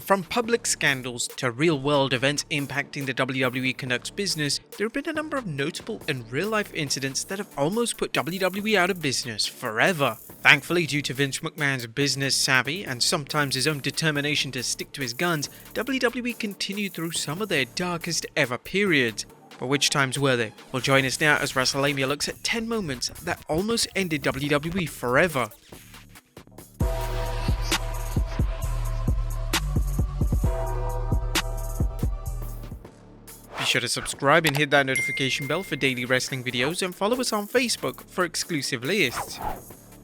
From public scandals to real-world events impacting the WWE Canucks business, there have been a number of notable and real-life incidents that have almost put WWE out of business forever. Thankfully, due to Vince McMahon's business savvy and sometimes his own determination to stick to his guns, WWE continued through some of their darkest ever periods. But which times were they? Well, join us now as Wrestlelamia looks at 10 moments that almost ended WWE forever. Be sure to subscribe and hit that notification bell for daily wrestling videos, and follow us on Facebook for exclusive lists.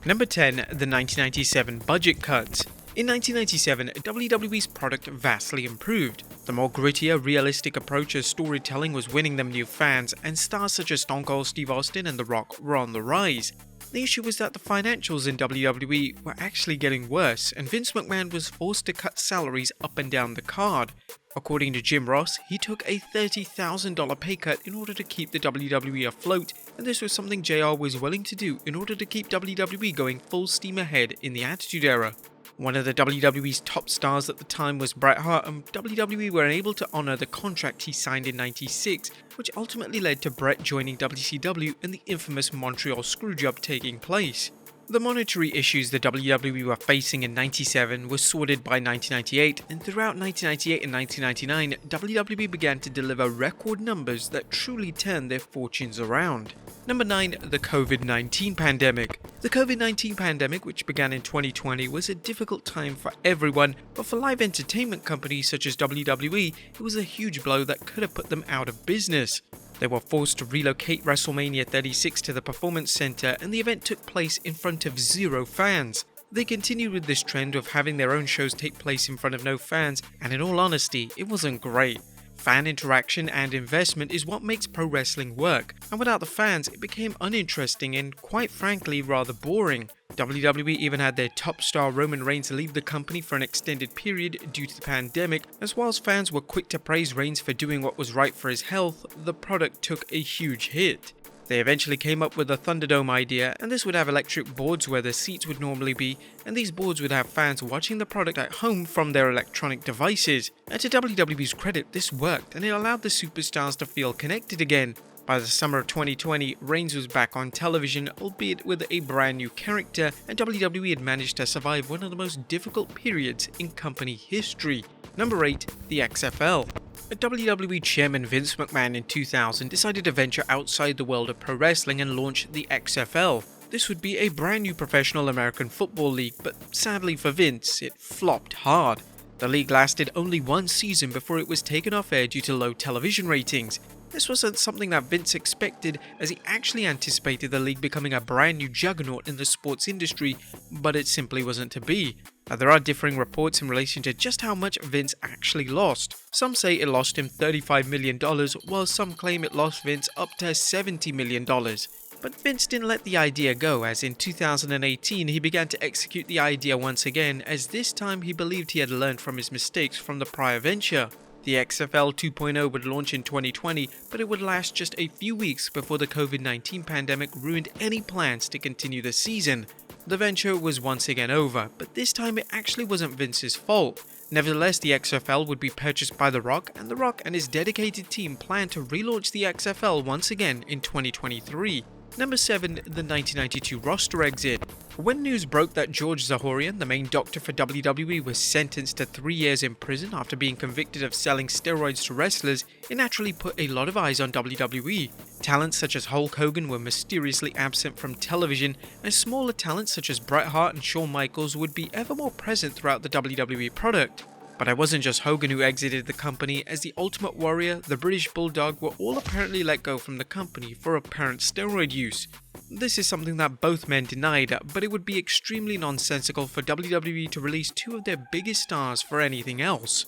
Number 10. The 1997 budget cuts. In 1997, WWE's product vastly improved. The more grittier, realistic approach of storytelling was winning them new fans, and stars such as Stone Cold Steve Austin and The Rock were on the rise. The issue was that the financials in WWE were actually getting worse, and Vince McMahon was forced to cut salaries up and down the card. According to Jim Ross, he took a $30,000 pay cut in order to keep the WWE afloat, and this was something JR was willing to do in order to keep WWE going full steam ahead in the Attitude Era. One of the WWE's top stars at the time was Bret Hart, and WWE were unable to honor the contract he signed in '96, which ultimately led to Bret joining WCW and the infamous Montreal Screwjob taking place. The monetary issues the WWE were facing in '97 were sorted by 1998, and throughout 1998 and 1999, WWE began to deliver record numbers that truly turned their fortunes around. Number 9. The COVID-19 pandemic. The COVID-19 pandemic, which began in 2020, was a difficult time for everyone, but for live entertainment companies such as WWE, it was a huge blow that could have put them out of business. They were forced to relocate WrestleMania 36 to the Performance Center, and the event took place in front of 0 fans. They continued with this trend of having their own shows take place in front of no fans, and in all honesty, it wasn't great. Fan interaction and investment is what makes pro wrestling work, and without the fans, it became uninteresting and, quite frankly, rather boring. WWE even had their top star Roman Reigns leave the company for an extended period due to the pandemic, as whilst fans were quick to praise Reigns for doing what was right for his health, the product took a huge hit. They eventually came up with the Thunderdome idea, and this would have electric boards where the seats would normally be, and these boards would have fans watching the product at home from their electronic devices. And to WWE's credit, this worked, and it allowed the superstars to feel connected again. By the summer of 2020, Reigns was back on television, albeit with a brand new character, and WWE had managed to survive one of the most difficult periods in company history. Number 8. The XFL. WWE Chairman Vince McMahon in 2000 decided to venture outside the world of pro wrestling and launch the XFL. This would be a brand new professional American football league, but sadly for Vince, it flopped hard. The league lasted only one season before it was taken off air due to low television ratings. This wasn't something that Vince expected, as he actually anticipated the league becoming a brand new juggernaut in the sports industry, but it simply wasn't to be. There are differing reports in relation to just how much Vince actually lost. Some say it lost him $35 million, while some claim it lost Vince up to $70 million. But Vince didn't let the idea go, as in 2018 he began to execute the idea once again, as this time he believed he had learned from his mistakes from the prior venture. The XFL 2.0 would launch in 2020, but it would last just a few weeks before the COVID-19 pandemic ruined any plans to continue the season. The venture was once again over, but this time it actually wasn't Vince's fault. Nevertheless, the XFL would be purchased by The Rock, and The Rock and his dedicated team plan to relaunch the XFL once again in 2023. Number 7. The 1992 roster exit. When news broke that George Zahorian, the main doctor for WWE, was sentenced to 3 years in prison after being convicted of selling steroids to wrestlers, it naturally put a lot of eyes on WWE. Talents such as Hulk Hogan were mysteriously absent from television, and smaller talents such as Bret Hart and Shawn Michaels would be ever more present throughout the WWE product. But it wasn't just Hogan who exited the company, as the Ultimate Warrior, the British Bulldog were all apparently let go from the company for apparent steroid use. This is something that both men denied, but it would be extremely nonsensical for WWE to release 2 of their biggest stars for anything else.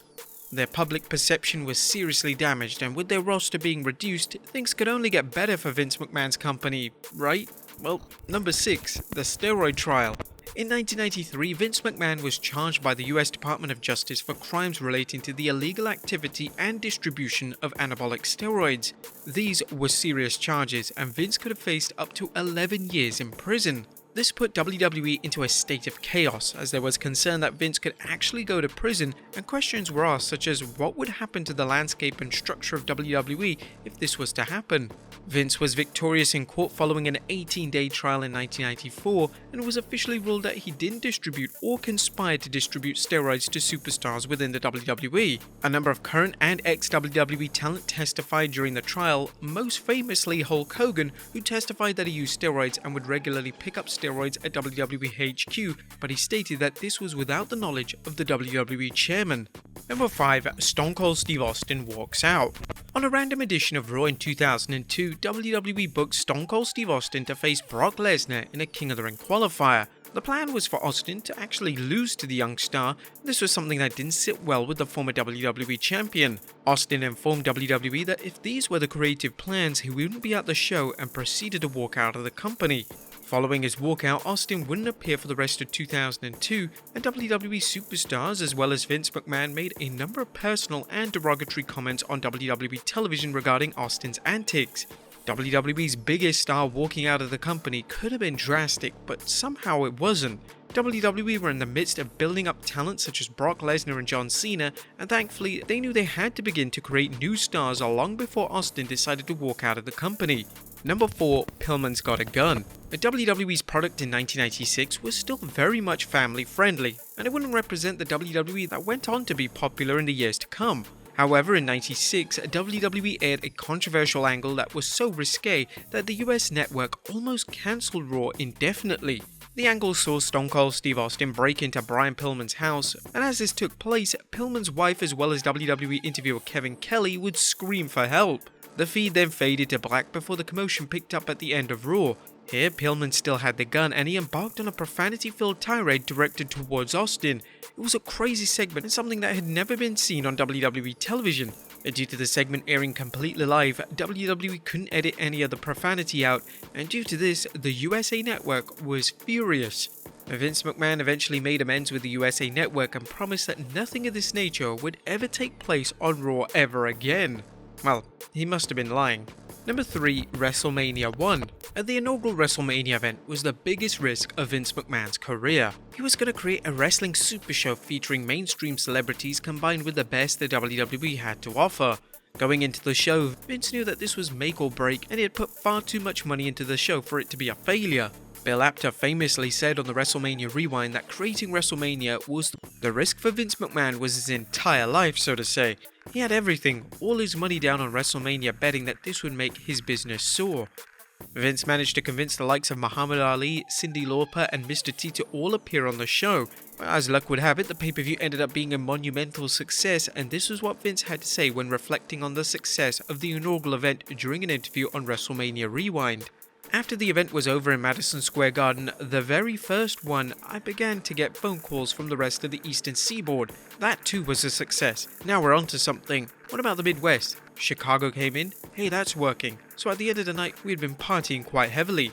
Their public perception was seriously damaged, and with their roster being reduced, things could only get better for Vince McMahon's company, right? Well, number 6. The steroid trial. In 1993, Vince McMahon was charged by the US Department of Justice for crimes relating to the illegal activity and distribution of anabolic steroids. These were serious charges, and Vince could have faced up to 11 years in prison. This put WWE into a state of chaos, as there was concern that Vince could actually go to prison, and questions were asked such as what would happen to the landscape and structure of WWE if this was to happen. Vince was victorious in court following an 18-day trial in 1994, and was officially ruled that he didn't distribute or conspire to distribute steroids to superstars within the WWE. A number of current and ex-WWE talent testified during the trial, most famously Hulk Hogan, who testified that he used steroids and would regularly pick up steroids at WWE HQ, but he stated that this was without the knowledge of the WWE chairman. Number 5. Stone Cold Steve Austin walks out. On a random edition of Raw in 2002, WWE booked Stone Cold Steve Austin to face Brock Lesnar in a King of the Ring qualifier. The plan was for Austin to actually lose to the young star. This was something that didn't sit well with the former WWE champion. Austin informed WWE that if these were the creative plans, he wouldn't be at the show, and proceeded to walk out of the company. Following his walkout, Austin wouldn't appear for the rest of 2002, and WWE superstars as well as Vince McMahon made a number of personal and derogatory comments on WWE television regarding Austin's antics. WWE's biggest star walking out of the company could have been drastic, but somehow it wasn't. WWE were in the midst of building up talent such as Brock Lesnar and John Cena, and thankfully they knew they had to begin to create new stars long before Austin decided to walk out of the company. Number 4. Pillman's Got a Gun. WWE's product in 1996 was still very much family friendly, and it wouldn't represent the WWE that went on to be popular in the years to come. However, in 96, WWE aired a controversial angle that was so risque that the US network almost cancelled Raw indefinitely. The angle saw Stone Cold Steve Austin break into Brian Pillman's house, and as this took place, Pillman's wife as well as WWE interviewer Kevin Kelly would scream for help. The feed then faded to black before the commotion picked up at the end of Raw. Here, Pillman still had the gun, and he embarked on a profanity-filled tirade directed towards Austin. It was a crazy segment and something that had never been seen on WWE television. Due to the segment airing completely live, WWE couldn't edit any of the profanity out, and due to this, the USA Network was furious. Vince McMahon eventually made amends with the USA Network and promised that nothing of this nature would ever take place on Raw ever again. Well, he must have been lying. Number 3. WrestleMania 1. The inaugural WrestleMania event was the biggest risk of Vince McMahon's career. He was going to create a wrestling super show featuring mainstream celebrities combined with the best the WWE had to offer. Going into the show, Vince knew that this was make or break, and he had put far too much money into the show for it to be a failure. Bill Apter famously said on the WrestleMania Rewind that creating WrestleMania was the risk for Vince McMahon was his entire life, so to say. He had everything, all his money down on WrestleMania, betting that this would make his business soar. Vince managed to convince the likes of Muhammad Ali, Cyndi Lauper and Mr. T to all appear on the show. As luck would have it, the pay-per-view ended up being a monumental success, and this was what Vince had to say when reflecting on the success of the inaugural event during an interview on WrestleMania Rewind. After the event was over in Madison Square Garden, the very first one, I began to get phone calls from the rest of the Eastern Seaboard. That too was a success. Now we're on to something. What about the Midwest? Chicago came in? Hey, that's working. So at the end of the night, we had been partying quite heavily.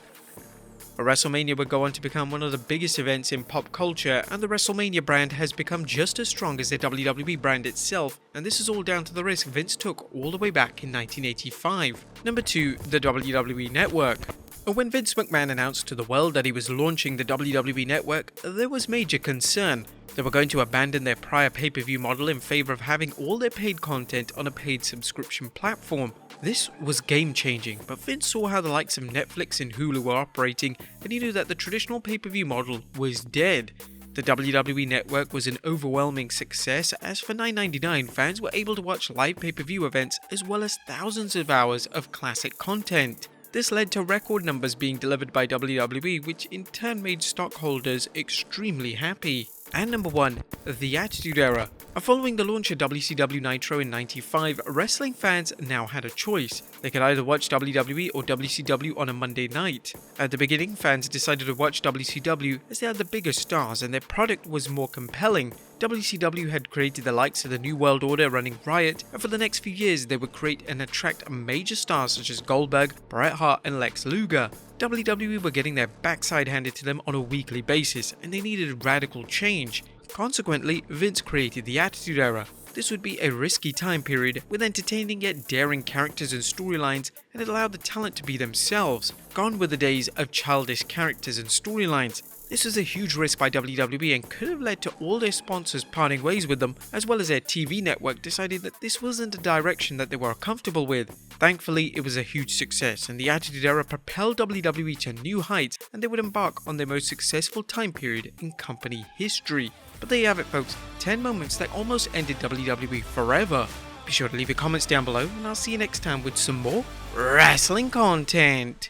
WrestleMania would go on to become one of the biggest events in pop culture, and the WrestleMania brand has become just as strong as the WWE brand itself, and this is all down to the risk Vince took all the way back in 1985. Number 2. The WWE Network. When Vince McMahon announced to the world that he was launching the WWE Network, there was major concern. They were going to abandon their prior pay-per-view model in favor of having all their paid content on a paid subscription platform. This was game-changing, but Vince saw how the likes of Netflix and Hulu were operating, and he knew that the traditional pay-per-view model was dead. The WWE Network was an overwhelming success, as for $9.99 fans were able to watch live pay-per-view events as well as thousands of hours of classic content. This led to record numbers being delivered by WWE, which in turn made stockholders extremely happy. And number 1, the Attitude Era. Following the launch of WCW Nitro in '95, wrestling fans now had a choice. They could either watch WWE or WCW on a Monday night. At the beginning, fans decided to watch WCW as they had the bigger stars and their product was more compelling. WCW had created the likes of the New World Order running riot, and for the next few years they would create and attract major stars such as Goldberg, Bret Hart and Lex Luger. WWE were getting their backside handed to them on a weekly basis, and they needed radical change. Consequently, Vince created the Attitude Era. this would be a risky time period with entertaining yet daring characters and storylines, and it allowed the talent to be themselves. Gone were the days of childish characters and storylines. This was a huge risk by WWE and could have led to all their sponsors parting ways with them, as well as their TV network deciding that this wasn't a direction that they were comfortable with. Thankfully, it was a huge success, and the Attitude Era propelled WWE to new heights, and they would embark on their most successful time period in company history. But there you have it, folks, 10 moments that almost ended WWE forever. Be sure to leave your comments down below, and I'll see you next time with some more wrestling content.